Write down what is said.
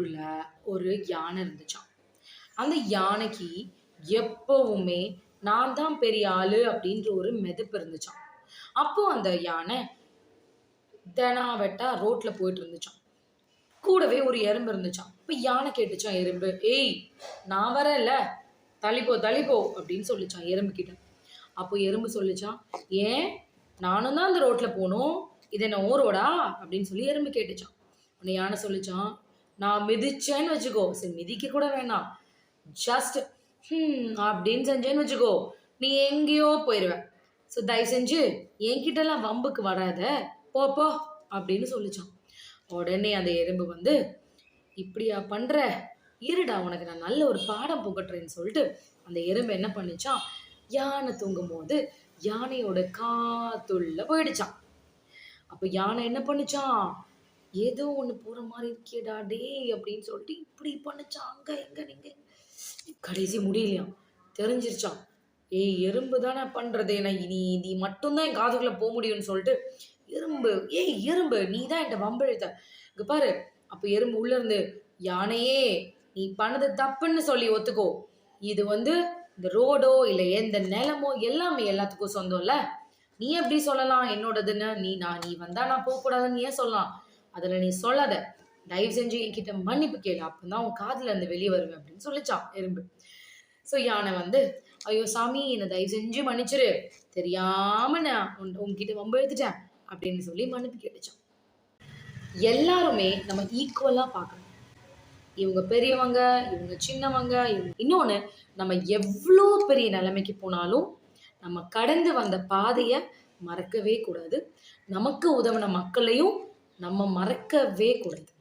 ஊர்ல ஒரு யானை இருந்துச்சாம். அந்த யானைக்கு எப்பவுமே நான் தான் பெரிய ஆளு அப்படின்ற ஒரு மெதப்பு இருந்துச்சாம். அப்போ அந்த யானை தெனாவெட்டா ரோட்ல போயிட்டு இருந்துச்சாம். கூடவே ஒரு எறும்பு இருந்துச்சாம். இப்ப யானை கேட்டுச்சாம் எறும்பு, "ஏய், நான் வரேன்ல, தள்ளிப்போ தள்ளிப்போ" அப்படின்னு சொல்லிச்சாம் எறும்பு கிட்ட. அப்போ எறும்பு சொல்லிச்சாம், "ஏன், நானும் தான் அந்த ரோட்ல போகணும், இது என்ன ஓ ரோடா?" அப்படின்னு சொல்லி எறும்பு கேட்டுச்சாம். உடனே யானை சொல்லிச்சான், "நான் மிதிச்சேன்னு வச்சுக்கோ, சரி மிதிக்க கூட வேணாம், ஜஸ்ட் அப்படின்னு செஞ்சேன்னு வச்சுக்கோ, நீ எங்கேயோ போயிருவ. ஸோ தயவு செஞ்சு என்கிட்டலாம் வம்புக்கு வராத, போ போ" அப்படின்னு சொல்லிச்சான். உடனே அந்த எறும்பு வந்து, "இப்படியா பண்ற? இருடா, உனக்கு நான் நல்ல ஒரு பாடம் புகட்டுறேன்னு" சொல்லிட்டு அந்த எறும்பு என்ன பண்ணுச்சான், யானை தூங்கும்போது யானையோட காத்துள்ள போயிடுச்சான். அப்ப யானை என்ன பண்ணுச்சான், ஏதோ ஒண்ணு போற மாதிரி இருக்கேடா டேய் அப்படின்னு சொல்லிட்டு இப்படி பண்ணுச்சான், அங்க இங்க நீங்க. கடைசி முடியலையாம், தெரிஞ்சிருச்சான். ஏய், எறும்பு தானே பண்றது, நான் நீ நீ மட்டும்தான் என் காதுக்குள்ள போக முடியும்னு சொல்லிட்டு எறும்பு, "ஏய் எறும்பு, நீ தான் என்கிட்ட வம்பிழுத்த, இங்க பாரு." அப்ப எறும்பு உள்ள இருந்து, "யானையே, நீ பண்ணது தப்புன்னு சொல்லி ஒத்துக்கோ. இது வந்து இந்த ரோடோ இல்ல எந்த நிலமோ எல்லாமே எல்லாத்துக்கும் சொந்தம்ல. நீ எப்படி சொல்லலாம் என்னோடதுன்னு? நீ வந்தா நான் போகக்கூடாதுன்னு ஏன் சொல்லலாம்? அதுல நீ சொல்லாத. தயவு செஞ்சு என்கிட்ட மன்னிப்பு கேளு. அப்பதான் உன் காதுல இருந்து வெளியே வருவேன்" அப்படின்னு சொல்லிச்சான் எறும்பு. ஸோ யானை வந்து, "ஐயோ சாமி, என்னை தயவு செஞ்சு மன்னிச்சிரு. தெரியாம நான் உன்கிட்ட வம்பு இழுத்துட்டேன்" அப்படின்னு சொல்லி மன்னிப்பு கேட்டுச்சான். எல்லாருமே நம்ம ஈக்குவலா பார்க்கணும். இவங்க பெரியவங்க, இவங்க சின்னவங்க, இன்னொன்னு, நம்ம எவ்ளோ பெரிய நிலைமைக்கு போனாலும், நம்ம கடந்து வந்த பாதைய மறக்கவே கூடாது. நமக்கு உதவுன மக்களையும் நம்ம மறக்கவே கூடாது.